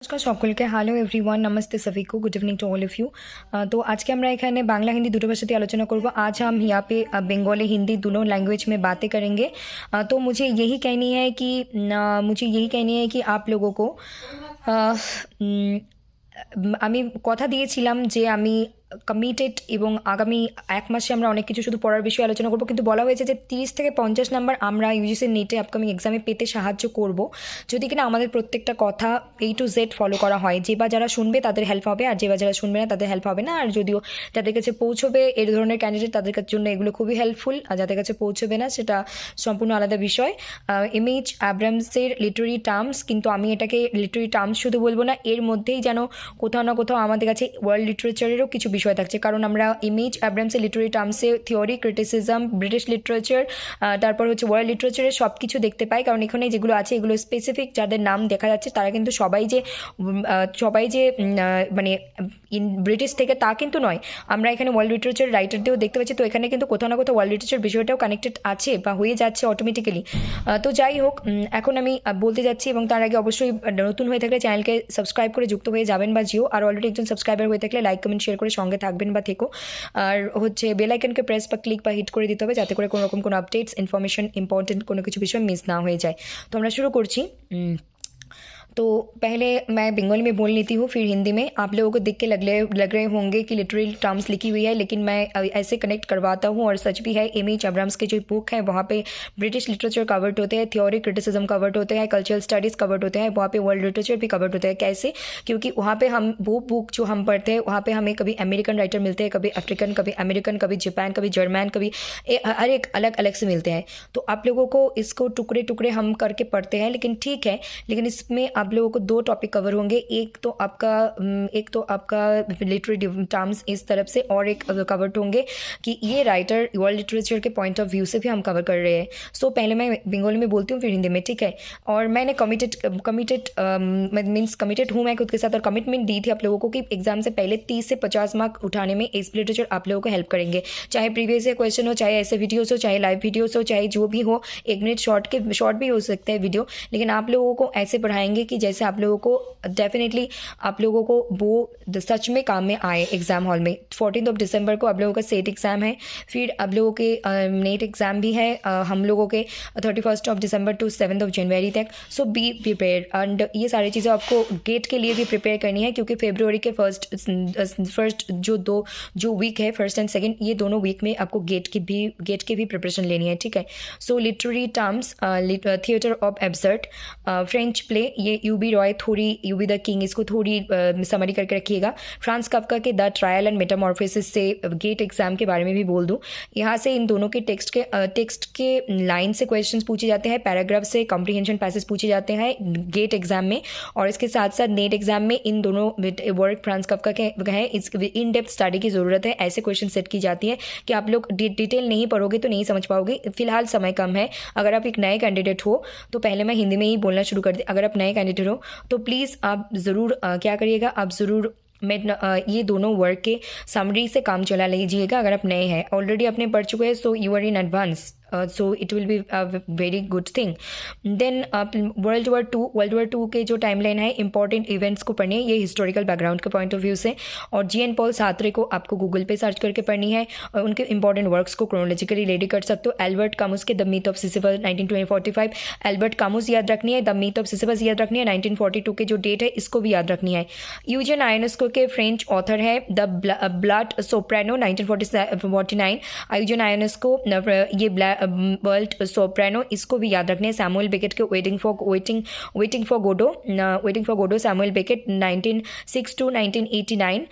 নমস্কার সকলকে, hello everyone, নমস্তে सभी को, good evening to all of you. तो आज के আমরা এখানে বাংলা হিন্দি দুটো ভাষাতে আলোচনা করব। आज हम यहाँ पे बंगाली हिंदी दोनों लैंग्वेज में बातें करेंगे। तो मुझे यही कहनी है कि आप लोगों को আমি কথা দিয়েছিলাম যে আমি কমিটেড এবং আগামী এক মাসে আমরা অনেক কিছু শুধু পড়ার বিষয়ে আলোচনা করব, কিন্তু বলা হয়েছে যে 30 থেকে 50 নাম্বার আমরা ইউজিসি নেটে আপকামিং এক্সামে পেতে সাহায্য করব যদি কিনা আমাদের প্রত্যেকটা কথা A to Z ফলো করা হয়। যে বা যারা শুনবে তাদের হেল্প হবে, আর যে বা যারা শুনবে না তাদের হেল্প হবে না। আর যদিও যাদের কাছে পৌঁছবে এই ধরনের ক্যান্ডিডেট, তাদের জন্য এগুলো খুবই হেল্পফুল, আর যাদের কাছে পৌঁছবে না সেটা সম্পূর্ণ আলাদা বিষয়। এমএইচ অ্যাব্রামসের লিটারি টার্মস, কিন্তু আমি এটাকে লিটারি টার্মস শুধু বলবো না, এর মধ্যেই যেন কোথাও না কোথাও আমাদের কাছে ওয়ার্ল্ড লিটারেচারেরও কিছু বিষয় থাকছে, কারণ আমরা এমএইচ অ্যাব্রামসের লিটারি টার্মসে থিওরি, ক্রিটিসিজম, ব্রিটিশ লিটারেচার, তারপর হচ্ছে ওয়ার্ল্ড লিটারেচারের সব কিছু দেখতে পাই। কারণ এখানে যেগুলো আছে এগুলো স্পেসিফিক, যাদের নাম দেখা যাচ্ছে তারা কিন্তু সবাই যে মানে ব্রিটিশ থেকে তা কিন্তু নয়। আমরা এখানে ওয়ার্ল্ড লিটারেচার রাইটারদেরও দেখতে পাচ্ছি, তো এখানে কিন্তু কোথাও না কোথাও ওয়ার্ল্ড লিটারেচার বিষয়টাও কানেক্টেড আছে বা হয়ে যাচ্ছে অটোমেটিক্যালি। তো যাই হোক, এখন আমি বলতে যাচ্ছি, এবং তার আগে অবশ্যই নতুন হয়ে থাকলে চ্যানেলকে সাবস্ক্রাইব করে যুক্ত হয়ে যাবেন বা জিও, আর অলরেডি একজন সাবস্ক্রাইবার হয়ে থাকলে লাইক কমেন্ট শেয়ার করে সঙ্গে থাকবেন বা থেকো। আর হচ্ছে বেল আইকনকে প্রেস বা ক্লিক বা হিট করে দিতে হবে, যাতে করে কোনো রকম কোনো আপডেটস, ইনফরমেশন, ইম্পর্টেন্ট কোনো কিছু বিষয় মিস না হয়ে যায়। তো আমরা শুরু করছি। तो पहले मैं बंगाली में बोल लेती हूँ, फिर हिंदी में। आप लोगों को देख के लग रहे होंगे कि लिटरल टर्म्स लिखी हुई है, लेकिन मैं ऐसे कनेक्ट करवाता हूँ, और सच भी है। एमएच अब्राम्स के जो बुक है वहाँ पे ब्रिटिश लिटरेचर कवर्ड होते हैं, थ्योरी क्रिटिसिज्म कवर्ड होते हैं, कल्चरल स्टडीज़ कवर्ड होते हैं, वहाँ पे वर्ल्ड लिटरेचर भी कवर्ड होता है। कैसे? क्योंकि वहाँ पे हम वो बुक जो हम पढ़ते हैं, वहाँ पे हमें कभी अमेरिकन राइटर मिलते हैं, कभी अफ्रीकन, कभी अमेरिकन, कभी जापान, कभी जर्मन, कभी हर एक अलग अलग से मिलते हैं। तो आप लोगों को इसको टुकड़े टुकड़े हम करके पढ़ते हैं, लेकिन ठीक है। लेकिन इसमें आप लोगों को दो टॉपिक कवर होंगे। एक तो आपका लिटरेरी टर्म्स इस तरफ से, और एक कवर्ड होंगे कि ये राइटर वर्ल्ड लिटरेचर के पॉइंट ऑफ व्यू से भी हम कवर कर रहे हैं। सो पहले मैं बंगाली में बोलती हूँ, फिर हिंदी में, ठीक है। और मैंने कमिटेड हूँ मैं खुद के साथ, और कमिटमेंट दी थी आप लोगों को कि एग्जाम से पहले 30 से 50 मार्क उठाने में एस लिटरेचर आप लोगों को हेल्प करेंगे। चाहे प्रीवियस ईयर क्वेश्चन हो, चाहे ऐसे वीडियोस हो, चाहे लाइव वीडियोस हो, चाहे जो भी हो, 1 मिनट शॉर्ट भी हो सकते हैं वीडियो, लेकिन आप लोगों को ऐसे पढ़ाएंगे कि जैसे आप लोगों को डेफिनेटली आप लोगों को वो सच में काम में आए एग्ज़ाम हॉल में। 14 दिसंबर को आप लोगों का सेट एग्ज़ाम है, फिर आप लोगों के नेट एग्ज़ाम भी है हम लोगों के 31 दिसंबर टू 7 जनवरी तक। सो बी प्रिपेयर, एंड ये सारी चीज़ें आपको गेट के लिए भी प्रिपेयर करनी है, क्योंकि फेब्रुवरी के फर्स्ट जो वीक है, फर्स्ट एंड सेकेंड, ये दोनों वीक में आपको गेट की भी प्रिपरेशन लेनी है, ठीक है। So literary terms, theatre of absurd, French play, ये यूबी रॉय, थोड़ी यूबी द किंग, इसको थोड़ी समरी करके रखिएगा। फ्रांस काफ्का के द ट्रायल एंड मेटामॉर्फोसिस से गेट एग्जाम के बारे में भी बोल दूँ। यहाँ से इन दोनों के टेक्स्ट के लाइन से क्वेश्चंस पूछे जाते हैं, पैराग्राफ से कॉम्प्रिहेंशन पैसेज पूछे जाते हैं गेट एग्जाम में, और इसके साथ साथ नेट एग्जाम में इन दोनों वर्क फ्रांस काफ्का के हैं, इस इन डेप्थ स्टडी की ज़रूरत है। ऐसे क्वेश्चन सेट की जाती है कि आप लोग डिटेल नहीं पढ़ोगे तो नहीं समझ पाओगे। फिलहाल समय कम है, अगर आप एक नए कैंडिडेट हो तो पहले मैं हिंदी में ही बोलना शुरू कर दी। अगर आप नए कैंडिडेट हो तो प्लीज़ आप ज़रूर क्या करिएगा, आप ज़रूर ये दोनों वर्क के समरी से काम चला लीजिएगा। अगर आप नए हैं, ऑलरेडी आपने पढ़ चुके हैं, so you are in advance, so it will be a very good thing. Then world war two के जो टाइमलाइन है, इंपॉर्टेंट इवेंट्स को पढ़नी है, ये हिस्टोरिकल बैकग्राउंड के पॉइंट ऑफ व्यू से। और जीएन पॉल सार्त्रे को आपको गूगल पे सर्च करके पढ़नी है, और उनके इंपॉर्टेंट वर्क्स को क्रोनोलॉजिकली रेडी कर सकते हो। एल्बर्ट कामुस के the myth of Sisyphus 1945, Albert Camus याद रखनी है, द मीथ ऑफ सिसिफस याद रखनी है, 1942 के जो डेट है इसको भी याद रखनी है। यूजन आयोनेस्को के फ्रेंच ऑथर है the bald soprano 1949, Eugene Ionesco ये वर्ल्ड सोप्रानो, इसको भी याद रखने हैं। सैमुअल बेकेट के waiting for Godot, Samuel Beckett 1906 to 1989,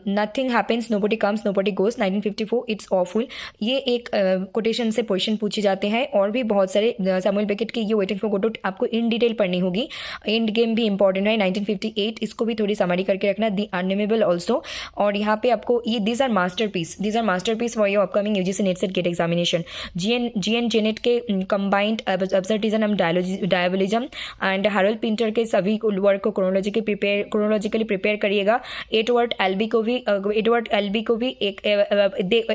nothing happens, nobody comes, nobody goes, 1954, it's awful. ये एक कोटेशन से क्वेश्चन पूछे जाते हैं, और भी बहुत सारे। सैमुअल बेकेट की ये वेटिंग फॉर गोडो आपको इन डिटेल पढ़नी होगी। एंड गेम भी इंपॉर्टेंट है, 1958, इसको भी थोड़ी समरी करके रखना। दी अननेमेबल ऑल्सो, और यहाँ पे आपको ये these are masterpiece for your upcoming UGC NET SET GATE examination. Jean G N Genet के combined absurdism and diabolism and Harold Pinter के सभी वर्क को क्रोनोलॉजिकली प्रिपेयर करिएगा। एडवर्ड एल्बी को भी एक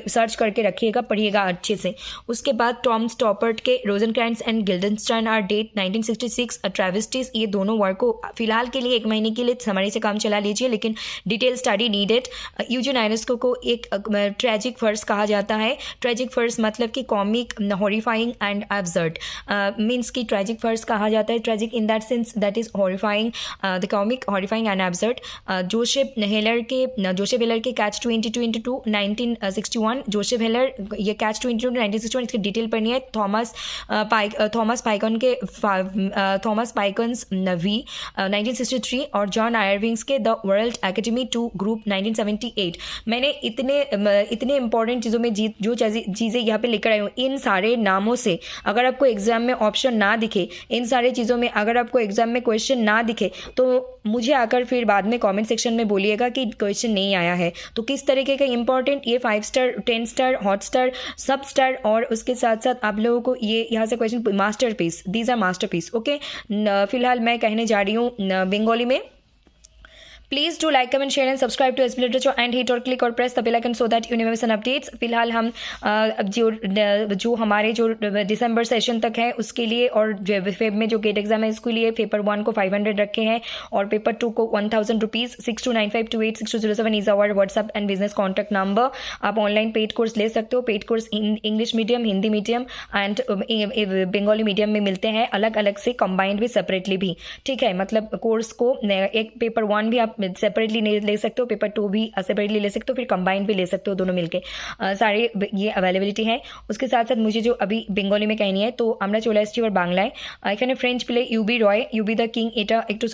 सर्च करके रखिएगा, पढ़िएगा अच्छे से। उसके बाद टॉम स्टॉपर्ट के रोजनक्रैंट्स एंड गिल्डनस्टाइन आर डेट 1966 ट्रेविस्टिस, ये दोनों वर्क को फिलहाल के लिए 1 महीने के लिए समरी से काम चला लीजिए, लेकिन डिटेल स्टडी नीडेड। यूजीन आयोनेस्को को एक ट्रेजिक फर्स कहा जाता है। ट्रेजिक फर्स मतलब कि comic, horrifying and absurd, means कि ट्रेजिक फर्स कहा जाता है। Tragic in that sense that is horrifying, the comic, horrifying and absurd. Joseph हेलर के कैच 22 1961, जोसेफ हेलर ये कैच 22 1961, इसकी डिटेल पढ़नी है। थॉमस पाइकन्स वी 1963 और जॉन आयरविंग्स के the world according to Garp 1978। मैंने इतने इंपॉर्टेंट चीज़ों में जो चीज़ें यहाँ पे लेकर आई हूँ, इन सारे नामों से अगर आपको एग्जाम में ऑप्शन ना दिखे, इन सारी चीज़ों में अगर आपको एग्जाम में क्वेश्चन ना दिखे, तो मुझे आकर फिर बाद में कमेंट सेक्शन में बोलिएगा कि क्वेश्चन नहीं आया है। तो किस तरीके का इंपॉर्टेंट, ये 5 स्टार, 10 स्टार, हॉट स्टार, सब स्टार, और उसके साथ साथ आप लोगों को ये यहाँ से question masterpiece, these are masterpiece. Okay, फिलहाल मैं कहने जा रही हूँ बंगाली में। Please do like, comment, share and subscribe to SB literature and hit और क्लिक और press the bell icon so that you never miss an updates. फिलहाल हम जो हमारे जो दिसंबर सेशन तक है उसके लिए, और फेब में जो गेट एग्जाम है इसके लिए पेपर 1 को 500 रखे हैं और पेपर 2 को 1000 rupees. 6295286207 is our WhatsApp and business contact number. आप ऑनलाइन पेड कोर्स ले सकते हो। Paid course English medium, Hindi medium and Bengali medium में मिलते हैं, अलग अलग से, कंबाइंड भी, सेपरेटली भी। ठीक है, मतलब कोर्स को एक पेपर 1 भी आप सेपरेटली ले सकते हो, पेपर 2 भी सेपरेटली ले सकते हो, फिर कंबाइंड भी ले सकते हो, दोनों मिलके सारे ये अवेलेबिलिटी है। उसके साथ साथ मुझे जो अभी बंगाली में कहनी है, तो আমরা চলে আসছি এবার বাংলায়। এখানে French play Ubu Roi, Ubu the king, এটা একটু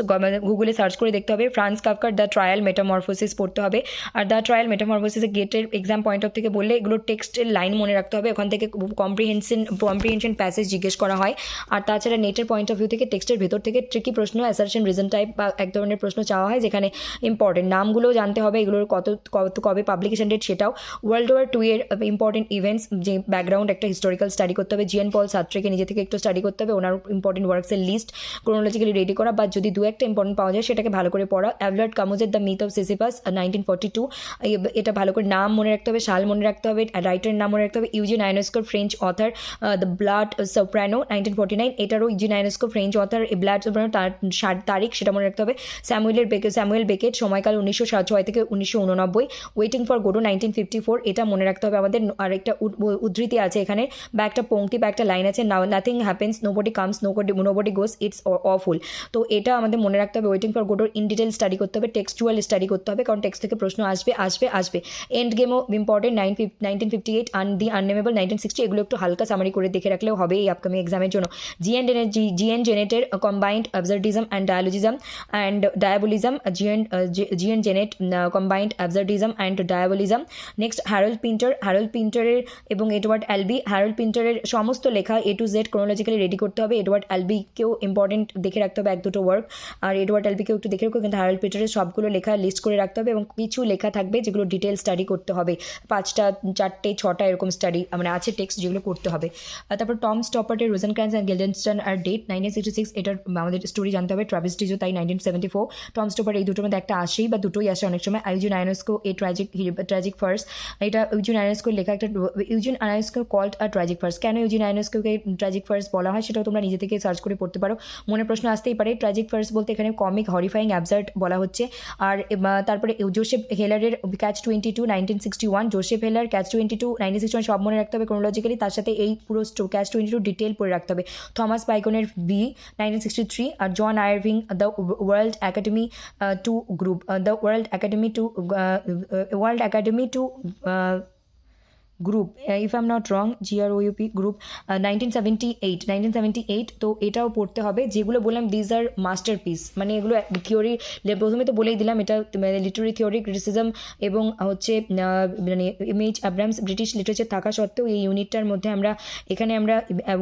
গুগলে সার্চ করে দেখতে হবে। ফ্রান্স কাফকার দ্য ট্রায়াল মেটামরফোসিস পড়তে হবে। আর দ্য ট্রায়াল মেটামরফোসিস গেটের এক্সাম পয়েন্ট অফ থেকে বললে এগুলো টেক্সটের লাইন মনে রাখতে হবে, ওখান থেকে কম্প্রিহেনশন প্যাসেজ জিজ্ঞেস করা হয়। আর তাছাড়া নেটের পয়েন্ট অফ ভিউ থেকে টেক্সটের ভেতর থেকে ট্রিকি প্রশ্ন, অ্যাসারশন, রিজন টাইপ বা এক ধরনের প্রশ্ন চাওয়া হয়, যেখানে ইম্পর্টেন্ট নামগুলো জানতে হবে, এগুলোর কবে পাবলিকেশন ডেট সেটাও। ওয়ার্ল্ড ওয়ার 2 এর ইম্পর্টেন্ট ইভেন্টস, যে ব্যাকগ্রাউন্ড একটা হিস্টোরিক্যাল স্টাডি করতে হবে। জিএন পল সাত্রেকে নিজে থেকে একটু স্টাডি করতে হবে, ওনার ইম্পর্টেন্ট ওয়ার্কসের লিস্ট ক্রোনোলজিক্যালি রেডি করা, বা যদি 2-1টা ইম্পর্টেন্ট পাওয়া যায় সেটাকে ভালো করে পড়া। অ্যাভলার্ড কামুজের দ্য মিথ অফ সিসিফাস 1942, এটা ভালো করে নাম মনে রাখতে হবে, সাল মনে রাখতে হবে, রাইটারের নাম মনে রাখতে হবে। ইউজিন আয়োনেস্কোর French author the blood soprano 1949, এটারও Eugene Ionesco French author blood soprano, তার তারিখ সেটা মনে রাখতে হবে। স্যামুয়েল বেকেট, সময়কাল 1906 থেকে 1989। ওয়েটিং ফর গোডো 1954, এটা মনে রাখতে হবে আমাদের। আর একটা উদ্ধৃতি আছে এখানে, বা একটা পংক্তি বা একটা লাইন আছে, nothing happens, nobody comes, nobody goes, it's awful. তো এটা আমাদের মনে রাখতে হবে। ওয়েটিং ফর গোডোর ইন ডিটেল স্টাডি করতে হবে, টেক্সচুয়াল স্টাডি করতে হবে, কারণ টেক্সট থেকে প্রশ্ন আসবে। এন্ড গেমও ইম্পর্টেন্ট, 1958, দি আননেমেবল 1960, এগুলো একটু হালকা সামারি করে দেখে রাখলেও হবে এই আপকামিং এক্সামের জন্য। জিএন জেনেটের combined absurdism and diabolism, Jean Genet combined absurdism and diabolism. Next Harold পিন্টারের এবং এডওয়ার্ড অ্যালবি। হ্যারল্ড পিন্টারের সমস্ত লেখা A to Z chronologically ready করতে হবে। এডওয়ার্ড অ্যালবিকেও ইম্পর্টেন্ট দেখে রাখতে হবে, 1-2টো ওয়ার্ক। আর এডওয়ার্ড অ্যালবিকেও একটু দেখে রাখো, কিন্তু হ্যারল্ড পিন্টারের সবগুলো লেখা লিস্ট করে রাখতে হবে, এবং কিছু লেখা থাকবে যেগুলো ডিটেল স্টাডি করতে হবে, 5টা 4টে 6টা এরকম স্টাডি মানে আছে টেক্সট, যেগুলো করতে হবে। তারপর টম স্টপার্টের রোজেনক্র্যান্টস অ্যান্ড গিল্ডেনস্টাইন আর ডেট 1966, এটার আমাদের স্টোরি জানতে হবে। ট্রাভিস্টিজও তাই 1974। টম স্টপার্ট এই দুটোর মধ্যে একটা আসেই বা দুটোই আসে অনেক সময়। Eugene Ionesco a tragic farce, এটা ইউজিন আয়োনেস্কোর লেখা একটা। Eugene Ionesco called a tragic farce, কেন ইউজিন আয়োনেস্কোকে ট্র্যাজিক ফার্স বলা হয় সেটাও তোমরা নিজে থেকে সার্চ করে পড়তে পারো, মনে প্রশ্ন আসতেই পারে। ট্র্যাজিক ফার্স বলতে এখানে কমিক, হরিফাইং, অ্যাবসার্ড বলা হচ্ছে। আর তারপরে জোসেফ হেলারের ক্যাচ 22 1961, জোসেফ হেলার ক্যাচ 22 1961 সব মনে রাখতে হবে ক্রোনোলজিক্যালি, তার সাথে এই পুরো ক্যাচ 22 ডিটেল পড়ে রাখতে হবে। থমাস পাইকনের ভি 1963, আর John Irving the world academy to group, the World Academy to group, if I am not wrong, GROUP group 1978। তো এটাও পড়তে হবে। যেগুলো বললাম দিজ আর মাস্টারপিস, মানে এগুলো থিওরি, প্রথমে তো বলেই দিলাম এটা লিটারি থিওরি, ক্রিটিসিজম এবং হচ্ছে মানে ইমেজ অ্যাব্রামস ব্রিটিশ লিটারেচার থাকা সত্ত্বেও এই ইউনিটটার মধ্যে আমরা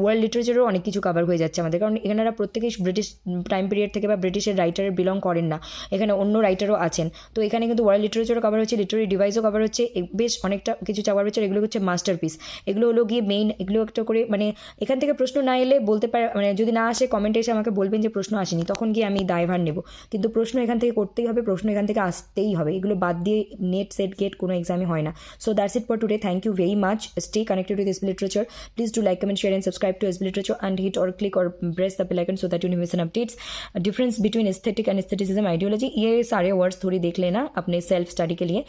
ওয়ার্ল্ড লিটারেচারও অনেক কিছু কভার হয়ে যাচ্ছে আমাদের, কারণ এখানেরা প্রত্যেকেই ব্রিটিশ টাইম পিরিয়ড থেকে বা ব্রিটিশের রাইটারের বিলং করেন না, এখানে অন্য রাইটারও আছেন। তো এখানে কিন্তু ওয়ার্ল্ড লিটারেচারও কভার হচ্ছে, লিটারি ডিভাইসও কভার হচ্ছে, বেশ অনেকটা কিছু কভার হচ্ছে। এগুলো হচ্ছে মাস্টারপিস। এগুলো হলো গিয়ে মেইন, এগুলো একটা করে মানে এখান থেকে প্রশ্ন না এলে বলতে পারে, মানে যদি না আসে কমেন্টে এসে আমাকে বলবেন যে প্রশ্ন আসেনি, তখন গিয়ে আমি দায়ভার নেব। কিন্তু প্রশ্ন এখান থেকে করতেই হবে, প্রশ্ন এখান থেকে আসতেই হবে, এগুলো বাদ দিয়ে নেট সেট গেট কোনো এক্সামে হয় না। So that's it for today, thank you very much, stay connected with SB literature, please do like comment share and subscribe to SB literature and hit और क्लिक और press the bell icon so that you never miss an updates. Difference between aesthetic and aestheticism ideology, ये सारे words थोड़ी देख लेना अपने self study के लिए।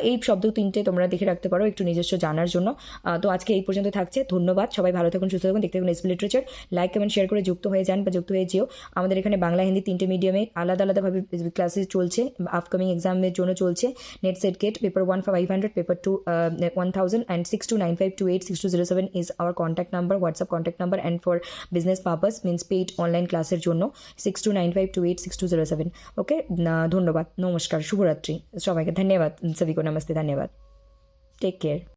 এই শব্দ তিনটে তোমরা দেখে রাখতে পারো একটু নিজস্ব জানার জন্য। তো আজকে এই পর্যন্ত থাকছে, ধন্যবাদ, সবাই ভালো থাকুন, সুস্থ থাকুন, দেখতে থাকুন SB literature, like comment share করে যুক্ত হয়ে যান বা যুক্ত হয়ে যেও। আমাদের এখানে বাংলা হিন্দি তিনটে মিডিয়ামে আলাদা আলাদাভাবে ক্লাসেস চলছে, আপকামিং এক্সামের জন্য চলছে। NET SET GATE paper 1 for 500, paper 2 1000 and 6295286207 is our contact number, WhatsApp contact number, and for business purpose means paid online ক্লাসের জন্য 6295286207। ওকে, ধন্যবাদ, নমস্কার, শুভরাত্রি সবাইকে, ধন্যবাদ, সবই কো নমস্তে, ধন্যবাদ, টেক কেয়ার।